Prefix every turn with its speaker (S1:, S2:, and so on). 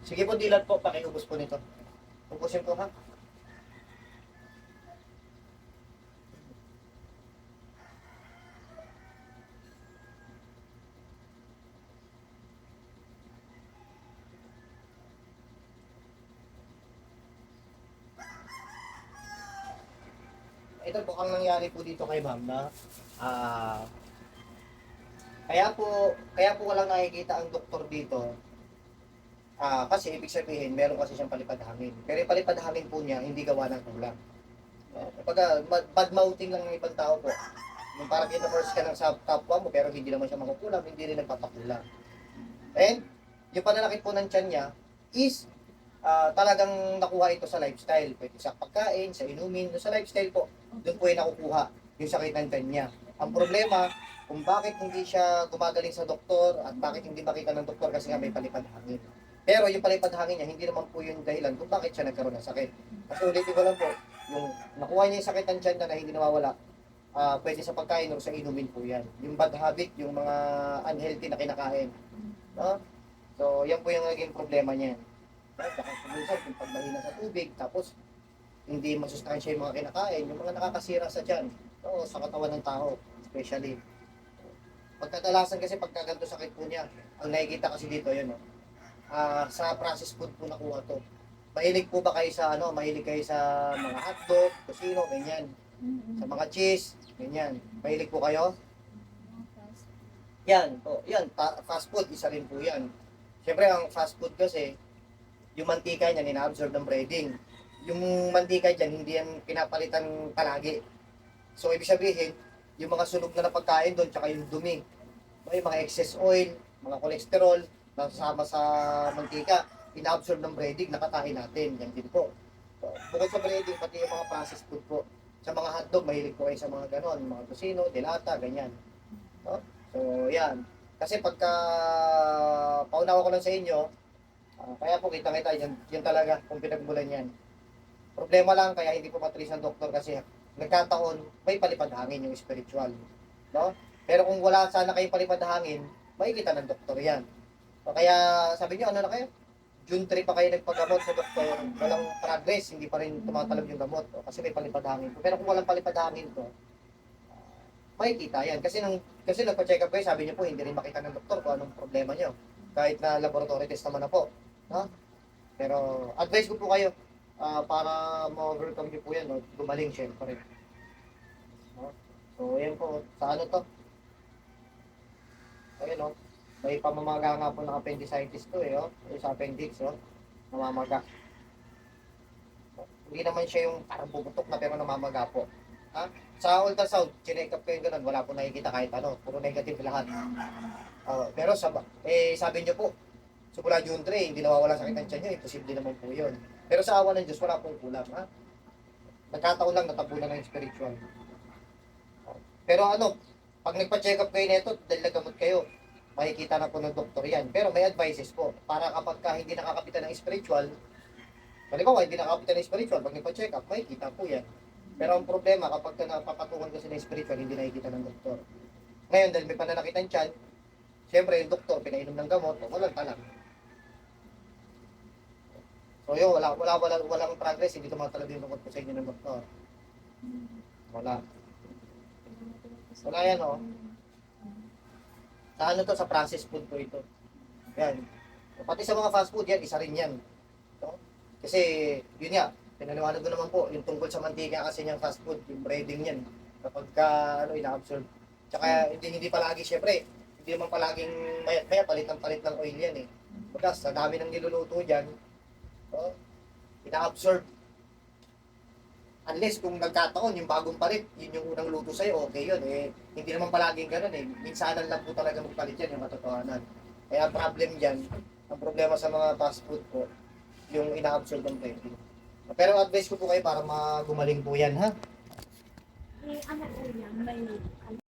S1: Sige po, dilat po, pakiubos po nito. Ubusin po ha. Ito po ang nangyari po dito kay ma'am na ah kaya po walang nakikita ang doktor dito. Kasi ibig sabihin, meron kasi siyang palipad hangin. Pero yung palipad hangin po niya, hindi gawa ng kulang. Kapag bad mouthing lang ng ibang tao po. Yung parang kina-force ka ng sa kapwa mo, pero hindi naman siya makukulam, hindi rin nagpapakulang. And, yung pananakit po ng tiyan niya is talagang nakuha ito sa lifestyle. Pwede sa pagkain, sa inumin, sa lifestyle po. Doon po yung nakukuha yung sakit ng tiyan niya. Ang problema, kung bakit hindi siya gumagaling sa doktor at bakit hindi makita ng doktor kasi nga may palipad hangin. Pero yung palipad hangin niya, hindi naman po yung dahilan kung bakit siya nagkaroon ng sakit. Kasi ulitin ko lang po, yung nakuha niya yung sakit ng tiyan na hindi nawawala, pwede sa pagkain o sa inumin po yan. Yung bad habit, yung mga unhealthy na kinakain. No? So, yan po yung naging problema niya. Baka kuminsan, yung pagmahina sa tubig, tapos hindi masustansya yung mga kinakain, yung mga nakakasira sa tiyan, o sa katawan ng tao, especially. Pagkadalasan kasi pagkaganto sakit po niya, ang nakikita kasi dito, yun, no? Sa processed food po nakuha to. Mahilig po ba kayo sa mahilig kayo sa mga hotdog, kusino, ganyan. Sa mga cheese, ganyan. Mahilig po kayo? Yan po, yan, fast food, isa rin po yan. Siyempre, ang fast food kasi, yung mantika niyan, ina-absorb ng breading. Yung mantika dyan, hindi yan pinapalitan palagi. So, ibig sabihin, yung mga sunog na napagkain doon, tsaka yung dumi, may mga excess oil, mga cholesterol, nasama sa mantika, ina-absorb ng breading, nakakain natin. Yan din po. So, bukod sa breading, pati yung mga processed food po. Sa mga hotdog, mahilig po kayo sa mga ganon, mga tusino, delata, ganyan. No? So, yan. Kasi pagka paunawa ko lang sa inyo, kaya po kita-kita, yan talaga kung pinagmulan yan. Problema lang, kaya hindi po matris ng doktor kasi nagkataon, may palipad hangin yung spiritual. No? Pero kung wala sana kayong palipad hangin, makikita ng doktor yan. O kaya sabi niyo, ano na kayo? June 3 pa kayo nagpagamot sa doktor, walang progress, hindi pa rin tumatalab yung gamot. Kasi may palipad hangin po. Pero kung walang palipad hangin po, makikita yan. Kasi nagpa-check up kayo, sabi niyo po, hindi rin makita ng doktor kung anong problema niyo. Kahit na laboratory test naman na po. No? Pero advice ko po kayo, para ma-overcome niyo po yan, no? Gumaling syempre. No? So, yan po. Sa ano to? Ayun, no? May pamamaga nga po ng appendicitis to, oh. Yung sa appendix, oh. Namamaga. Hindi naman siya yung parang bubutok na pero namamaga po. Ha? Sa ultrasound, chinek up ko yung ganun, wala po nakikita kahit ano. Puro negative lahat. Pero sabi niyo po, simula June 3, hindi nawawala sakit ng tiyan niyo, imposible naman po yun. Pero sa awa ng Diyos, wala pong kulang, ha? Nagkataon lang, natabunan ng spiritual. Pero pag nagpa-check up kayo nito, dahil nagamot kayo, makikita na po ng doktor yan. Pero may advices po, para kapag hindi nakakapitan ng spiritual, halimbawa, hindi nakakapitan ng spiritual, pag nagpa-check up, makikita po yan. Pero ang problema, kapag napapatungan kasi ng spiritual, hindi nakikita ng doktor. Ngayon, dahil may pananakit ng tiyan, siyempre yung doktor, pinainom ng gamot, walang talang. So yun, walang progress, hindi tumatalab yung lungkot ko sa inyo ng doktor. Wala. Wala yan, oh. Sa ano to, sa processed food po ito. Yan. Pati sa mga fast food, yan, isa rin yan. No? Kasi, yun nga, pinaliwanag ko naman po, yung tungkol sa mantika kasi niyang fast food, yung breading yan, kapag ina-absorb. Tsaka, hindi palagi, syempre, hindi naman palaging maya palit ng oil yan eh. Pagkas, sa dami ng niluluto dyan, ina-absorb. Unless kung nagkataon, yung bagong palit, yun yung unang luto sa'yo, okay yun. Hindi naman palaging ganun eh. Minsanan lang po talaga magpalit yan, yung matotohanan. Kaya problem dyan, ang problema sa mga fast food po, yung ina-absorb ng protein. Pero advice ko po kayo para magumaling po yan, ha?
S2: May ano po yan, may